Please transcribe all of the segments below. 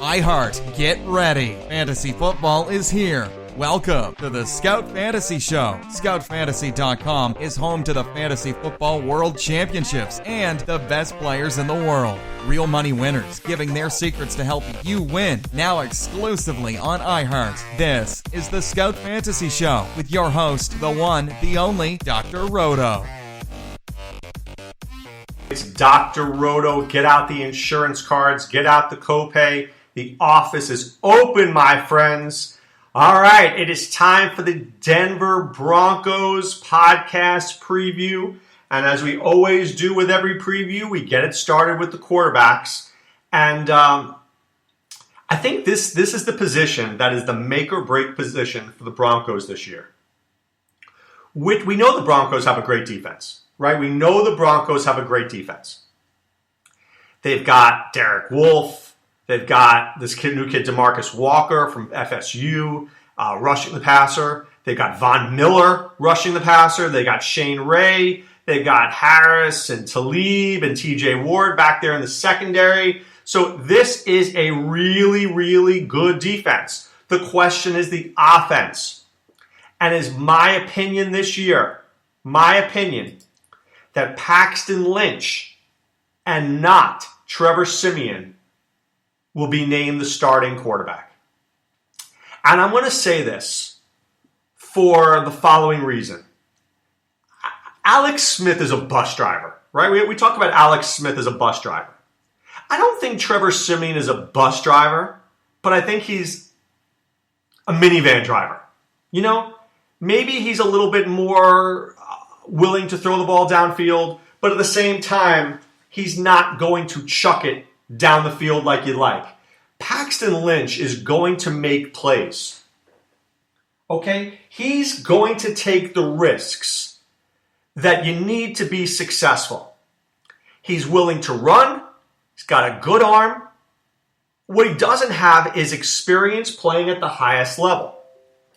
iHeart, get ready. Fantasy football is here. Welcome to the Scout Fantasy Show. ScoutFantasy.com is home to the Fantasy Football World Championships and the best players in the world. Real money winners giving their secrets to help you win. Now exclusively on iHeart. This is the Scout Fantasy Show with your host, the one, the only, Dr. Roto. It's Dr. Roto. Get out the insurance cards. Get out the copay. The office is open, my friends. All right, it is time for the Denver Broncos podcast preview. And as we always do with every preview, we get it started with the quarterbacks. And I think this is the position that is the make or break position for the Broncos this year. We know the Broncos have a great defense, right? We know the Broncos have a great defense. They've got Derek Wolfe. They've got this new kid, DeMarcus Walker from FSU, rushing the passer. They've got Von Miller rushing the passer. They got Shane Ray. They've got Harris and Talib and TJ Ward back there in the secondary. So this is a really, really good defense. The question is the offense. And it's my opinion this year, that Paxton Lynch and not Trevor Siemian will be named the starting quarterback. And I'm going to say this for the following reason. Alex Smith is a bus driver, right? We talk about Alex Smith as a bus driver. I don't think Trevor Siemian is a bus driver, but I think he's a minivan driver. You know, maybe he's a little bit more willing to throw the ball downfield, but at the same time, he's not going to chuck it down the field like you like. Paxton Lynch is going to make plays. Okay? He's going to take the risks that you need to be successful. He's willing to run. He's got a good arm. What he doesn't have is experience playing at the highest level.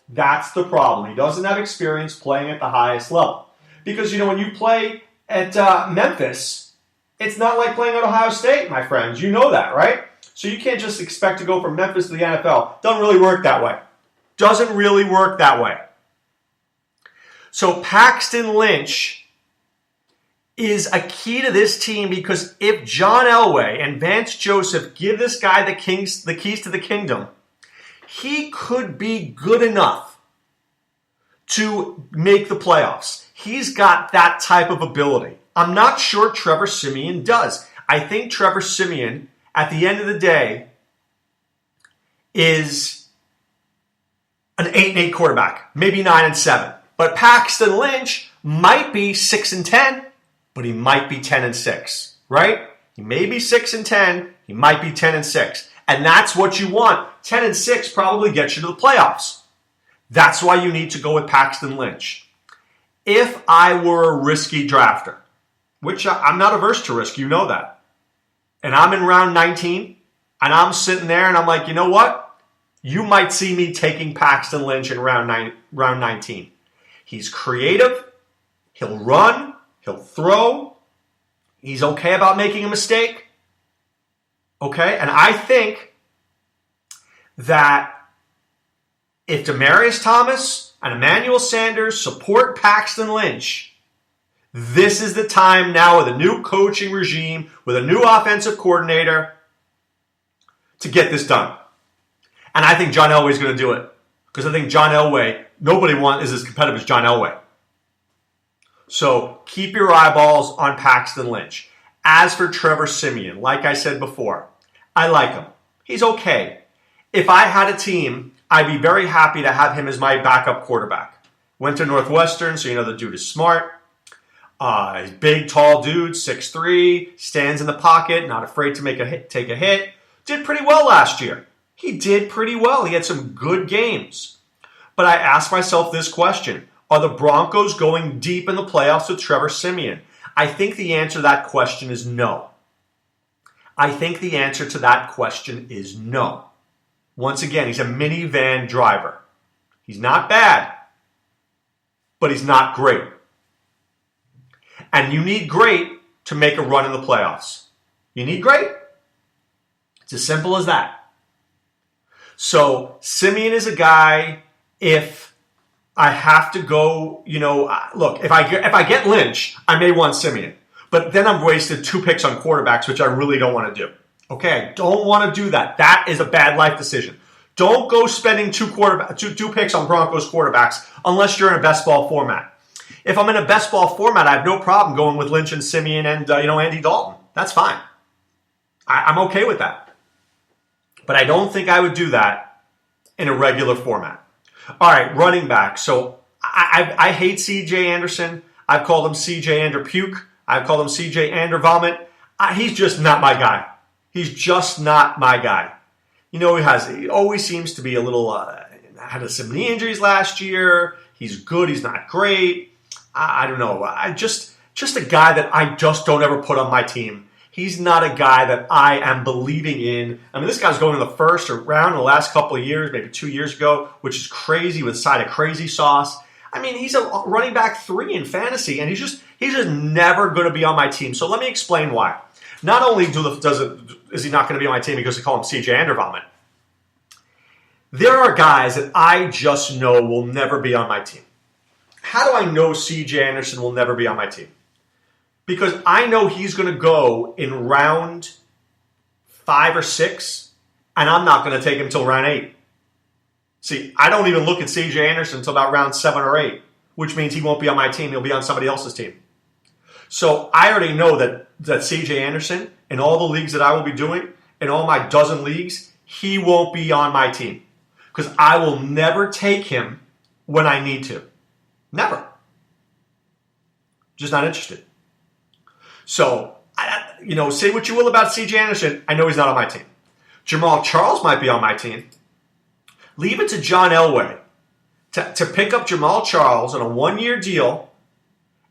That's the problem. He doesn't have experience playing at the highest level. Because, you know, when you play at Memphis, it's not like playing at Ohio State, my friends. You know that, right? So you can't just expect to go from Memphis to the NFL. Doesn't really work that way. So Paxton Lynch is a key to this team because if John Elway and Vance Joseph give this guy the keys to the kingdom, he could be good enough to make the playoffs. He's got that type of ability. I'm not sure Trevor Siemian does. I think Trevor Siemian, at the end of the day, is an 8-8 quarterback, maybe 9-7. But Paxton Lynch might be 6-10, but he might be 10-6, right? He may be 6-10, he might be 10-6. And that's what you want. 10-6 probably gets you to the playoffs. That's why you need to go with Paxton Lynch. If I were a risky drafter, which I'm not averse to risk, you know that. And I'm in round 19, and I'm sitting there, and I'm like, you know what? You might see me taking Paxton Lynch in round 19. He's creative. He'll run. He'll throw. He's okay about making a mistake. Okay? And I think that if Demaryius Thomas and Emmanuel Sanders support Paxton Lynch, this is the time now with a new coaching regime, with a new offensive coordinator, to get this done. And I think John Elway is going to do it. Because I think John Elway, nobody is as competitive as John Elway. So keep your eyeballs on Paxton Lynch. As for Trevor Siemian, like I said before, I like him. He's okay. If I had a team, I'd be very happy to have him as my backup quarterback. Went to Northwestern, so you know the dude is smart. He's big, tall dude, 6'3", stands in the pocket, not afraid to take a hit. Did pretty well last year. He did pretty well. He had some good games. But I asked myself this question. Are the Broncos going deep in the playoffs with Trevor Siemian? I think the answer to that question is no. Once again, he's a minivan driver. He's not bad, but he's not great. And you need great to make a run in the playoffs. You need great. It's as simple as that. So Simeon is a guy, if I have to go, look, if I get Lynch, I may want Simeon. But then I've wasted 2 picks on quarterbacks, which I really don't want to do. Okay, I don't want to do that. That is a bad life decision. Don't go spending 2 picks on Broncos quarterbacks unless you're in a best ball format. If I'm in a best ball format, I have no problem going with Lynch and Simeon and Andy Dalton. That's fine. I'm okay with that. But I don't think I would do that in a regular format. All right, running back. So I hate C.J. Anderson. I've called him C.J. Ander Puke. I've called him C.J. Ander Vomit. He's just not my guy. He's just not my guy. He always seems to be a little, had some knee injuries last year. He's good. He's not great. I don't know. Just a guy that I just don't ever put on my team. He's not a guy that I am believing in. I mean, this guy's going in the first round in the last couple of years, maybe 2 years ago, which is crazy with a side of crazy sauce. I mean, he's a running back 3 in fantasy, and he's just never going to be on my team. So let me explain why. Not only is he not going to be on my team because they call him C.J. Ander Vomit, there are guys that I just know will never be on my team. How do I know C.J. Anderson will never be on my team? Because I know he's going to go in round 5 or 6, and I'm not going to take him until round 8. See, I don't even look at C.J. Anderson until about round 7 or 8, which means he won't be on my team. He'll be on somebody else's team. So I already know that C.J. Anderson, in all the leagues that I will be doing, in all my dozen leagues, he won't be on my team. Because I will never take him when I need to. Never. Just not interested. So, say what you will about C.J. Anderson, I know he's not on my team. Jamal Charles might be on my team. Leave it to John Elway to pick up Jamal Charles on a 1-year deal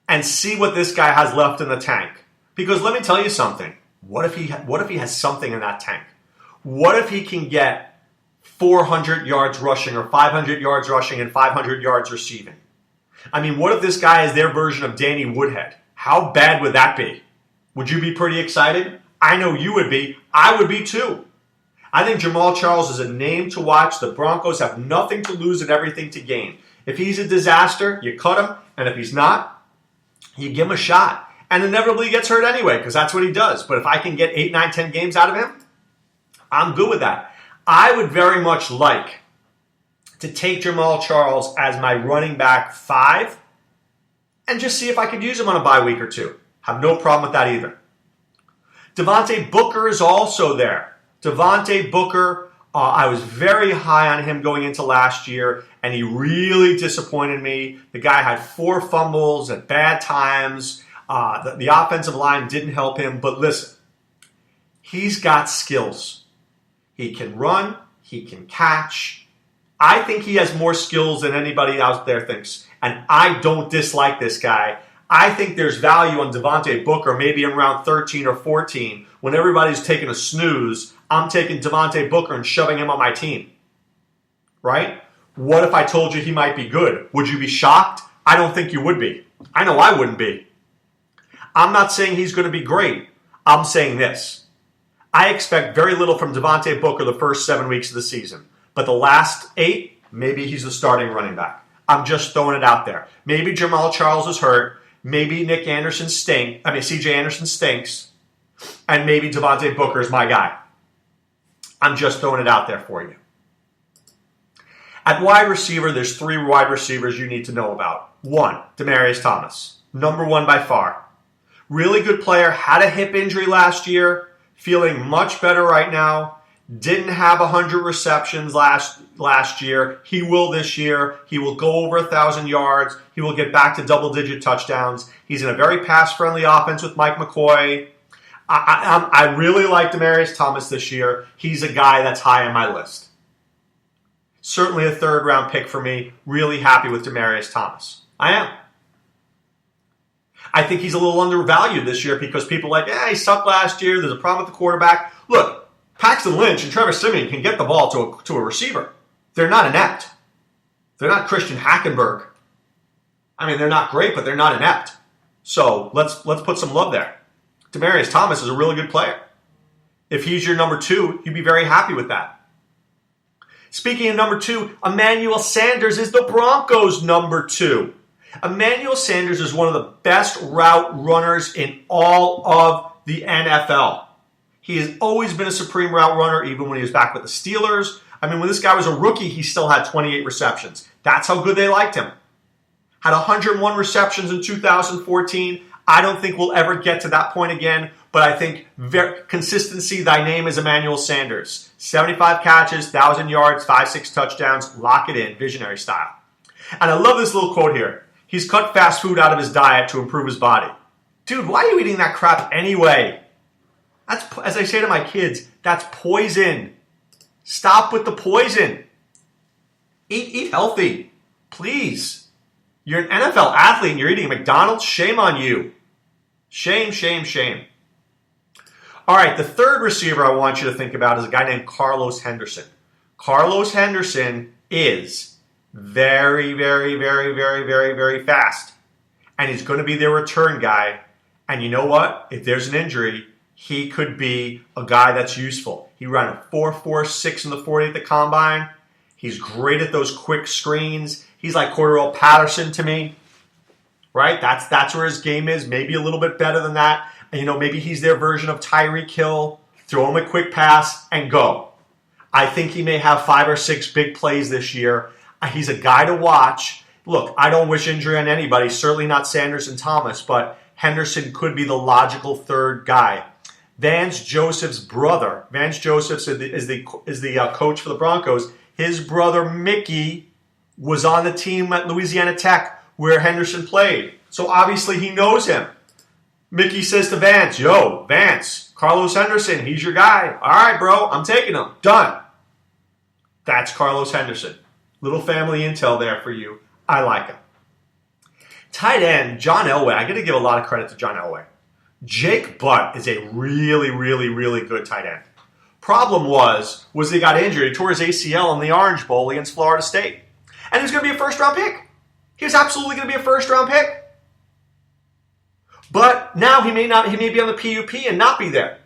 and see what this guy has left in the tank. Because let me tell you something. What if he has something in that tank? What if he can get 400 yards rushing or 500 yards rushing and 500 yards receiving? I mean, what if this guy is their version of Danny Woodhead? How bad would that be? Would you be pretty excited? I know you would be. I would be too. I think Jamal Charles is a name to watch. The Broncos have nothing to lose and everything to gain. If he's a disaster, you cut him. And if he's not, you give him a shot. And inevitably he gets hurt anyway, because that's what he does. But if I can get 8, 9, 10 games out of him, I'm good with that. I would very much like to take Jamal Charles as my running back 5 and just see if I could use him on a bye week or 2. Have no problem with that either. Devontae Booker is also there. Devontae Booker, I was very high on him going into last year, and he really disappointed me. The guy had 4 fumbles at bad times. The offensive line didn't help him. But listen, he's got skills. He can run. He can catch. I think he has more skills than anybody out there thinks. And I don't dislike this guy. I think there's value on Devontae Booker maybe in round 13 or 14 when everybody's taking a snooze. I'm taking Devontae Booker and shoving him on my team. Right? What if I told you he might be good? Would you be shocked? I don't think you would be. I know I wouldn't be. I'm not saying he's going to be great. I'm saying this. I expect very little from Devontae Booker the first 7 weeks of the season. But the last 8, maybe he's the starting running back. I'm just throwing it out there. Maybe Jamal Charles is hurt. Maybe C.J. Anderson stinks. And maybe Devontae Booker is my guy. I'm just throwing it out there for you. At wide receiver, there's 3 wide receivers you need to know about. 1, Demaryius Thomas. Number 1 by far. Really good player. Had a hip injury last year. Feeling much better right now. Didn't have 100 receptions last year. He will this year. He will go over 1,000 yards. He will get back to double-digit touchdowns. He's in a very pass-friendly offense with Mike McCoy. I really like Demaryius Thomas this year. He's a guy that's high on my list. Certainly a 3rd-round pick for me. Really happy with Demaryius Thomas. I am. I think he's a little undervalued this year because people are like, he sucked last year. There's a problem with the quarterback. Look, Paxton Lynch and Trevor Siemian can get the ball to a receiver. They're not inept. They're not Christian Hackenberg. I mean, they're not great, but they're not inept. So let's put some love there. Demaryius Thomas is a really good player. If he's your number 2, you'd be very happy with that. Speaking of number 2, Emmanuel Sanders is the Broncos' number 2. Emmanuel Sanders is one of the best route runners in all of the NFL. He has always been a supreme route runner, even when he was back with the Steelers. I mean, when this guy was a rookie, he still had 28 receptions. That's how good they liked him. Had 101 receptions in 2014. I don't think we'll ever get to that point again, but I think consistency, thy name is Emmanuel Sanders. 75 catches, 1,000 yards, 5-6 touchdowns. Lock it in, visionary style. And I love this little quote here. He's cut fast food out of his diet to improve his body. Dude, why are you eating that crap anyway? That's, as I say to my kids, that's poison. Stop with the poison. Eat healthy, please. You're an NFL athlete and you're eating McDonald's. Shame on you. Shame, shame, shame. All right, the third receiver I want you to think about is a guy named Carlos Henderson. Carlos Henderson is very, very, very, very, very, very fast. And he's going to be their return guy. And you know what? If there's an injury, he could be a guy that's useful. He ran a 4.46 in the 40 at the combine. He's great at those quick screens. He's like Cordell Patterson to me, right? That's where his game is. Maybe a little bit better than that. And, maybe he's their version of Tyreek Hill. Throw him a quick pass and go. I think he may have 5 or 6 big plays this year. He's a guy to watch. Look, I don't wish injury on anybody. Certainly not Sanders and Thomas, but Henderson could be the logical third guy. Vance Joseph's brother. Vance Joseph is the coach for the Broncos. His brother Mickey was on the team at Louisiana Tech where Henderson played. So obviously he knows him. Mickey says to Vance, yo, Vance, Carlos Henderson, he's your guy. All right, bro, I'm taking him. Done. That's Carlos Henderson. Little family intel there for you. I like him. Tight end, John Elway. I got to give a lot of credit to John Elway. Jake Butt is a really, really, really good tight end. Problem was he got injured. He tore his ACL in the Orange Bowl against Florida State. And he was going to be a first-round pick. He was absolutely going to be a first-round pick. But now he may be on the PUP and not be there.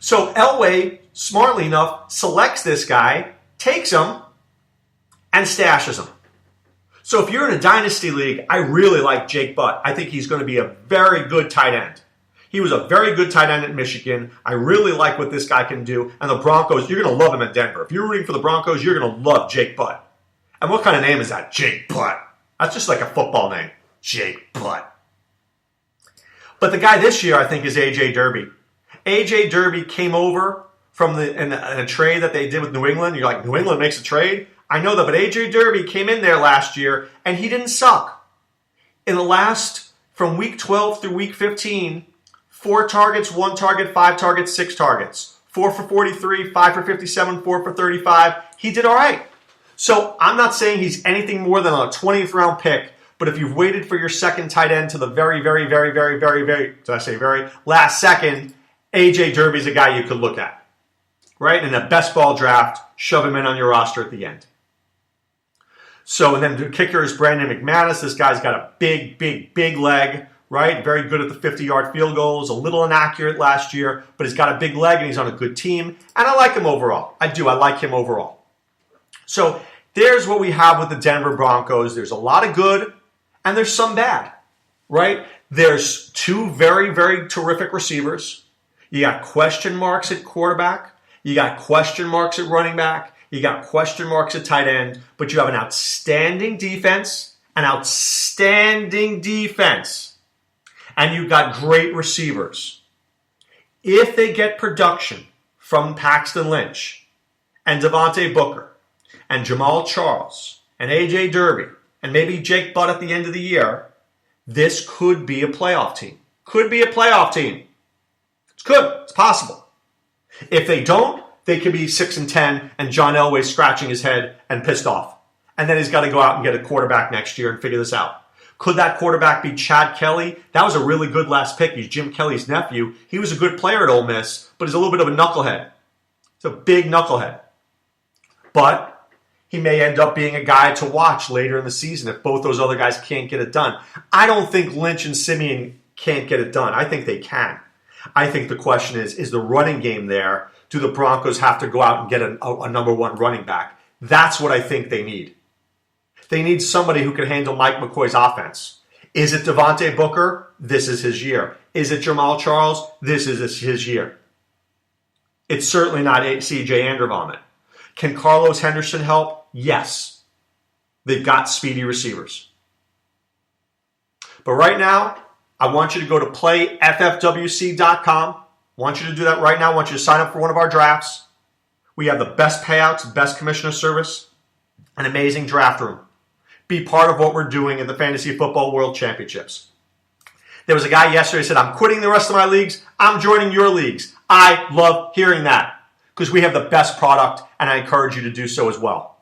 So Elway, smartly enough, selects this guy, takes him, and stashes him. So if you're in a dynasty league, I really like Jake Butt. I think he's going to be a very good tight end. He was a very good tight end at Michigan. I really like what this guy can do. And the Broncos, you're going to love him at Denver. If you're rooting for the Broncos, you're going to love Jake Butt. And what kind of name is that? Jake Butt. That's just like a football name. Jake Butt. But the guy this year, I think, is A.J. Derby. A.J. Derby came over from in a trade that they did with New England. You're like, New England makes a trade? I know that, but A.J. Derby came in there last year, and he didn't suck. In the last, from week 12 through week 15, 4 targets, 1 target, 5 targets, 6 targets. 4 for 43, 5 for 57, 4 for 35. He did all right. So I'm not saying he's anything more than a 20th round pick, but if you've waited for your second tight end to the very, very, very, very, very, very, did I say very, last second, A.J. Derby's a guy you could look at. Right? In a best ball draft, shove him in on your roster at the end. So, and then the kicker is Brandon McManus. This guy's got a big, big, big leg, right? Very good at the 50-yard field goals. A little inaccurate last year, but he's got a big leg and he's on a good team. And I like him overall. I do. I like him overall. So there's what we have with the Denver Broncos. There's a lot of good and there's some bad, right? There's 2 very, very terrific receivers. You got question marks at quarterback. You got question marks at running back. You got question marks at tight end, but you have an outstanding defense, and you've got great receivers. If they get production from Paxton Lynch and Devontae Booker and Jamal Charles and A.J. Derby and maybe Jake Butt at the end of the year, this could be a playoff team. Could be a playoff team. It's good. It's possible. If they don't, they could be 6-10 and John Elway scratching his head and pissed off. And then he's got to go out and get a quarterback next year and figure this out. Could that quarterback be Chad Kelly? That was a really good last pick. He's Jim Kelly's nephew. He was a good player at Ole Miss, but he's a little bit of a knucklehead. He's a big knucklehead. But he may end up being a guy to watch later in the season if both those other guys can't get it done. I don't think Lynch and Simeon can't get it done. I think they can. I think the question is the running game there? Do the Broncos have to go out and get a number one running back? That's what I think they need. They need somebody who can handle Mike McCoy's offense. Is it Devontae Booker? This is his year. Is it Jamal Charles? This is his year. It's certainly not CJ Andervomit. Can Carlos Henderson help? Yes. They've got speedy receivers. But right now, I want you to go to playffwc.com. I want you to do that right now. I want you to sign up for one of our drafts. We have the best payouts, best commissioner service, an amazing draft room. Be part of what we're doing in the Fantasy Football World Championships. There was a guy yesterday who said, I'm quitting the rest of my leagues. I'm joining your leagues. I love hearing that because we have the best product, and I encourage you to do so as well.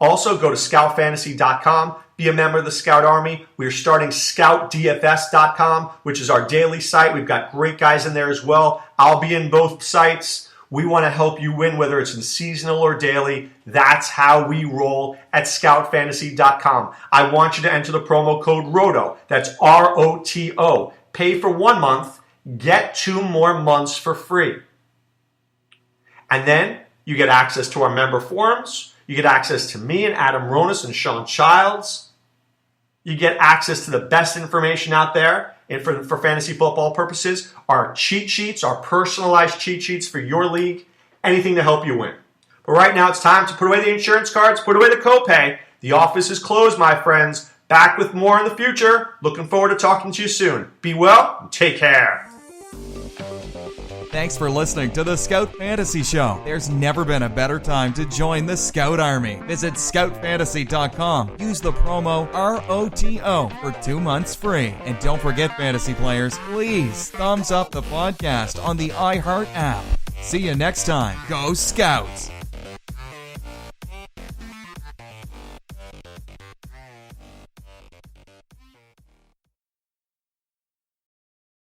Also, go to scoutfantasy.com. Be a member of the Scout Army. We are starting scoutdfs.com, which is our daily site. We've got great guys in there as well. I'll be in both sites. We want to help you win, whether it's in seasonal or daily. That's how we roll at scoutfantasy.com. I want you to enter the promo code ROTO. That's ROTO. Pay for 1 month, get 2 more months for free. And then you get access to our member forums. You get access to me and Adam Ronis and Sean Childs. You get access to the best information out there and for fantasy football purposes, our cheat sheets, our personalized cheat sheets for your league, anything to help you win. But right now it's time to put away the insurance cards, put away the copay. The office is closed, my friends. Back with more in the future. Looking forward to talking to you soon. Be well and take care. Thanks for listening to the Scout Fantasy Show. There's never been a better time to join the Scout Army. Visit scoutfantasy.com. Use the promo ROTO for 2 months free. And don't forget, fantasy players, please thumbs up the podcast on the iHeart app. See you next time. Go Scouts!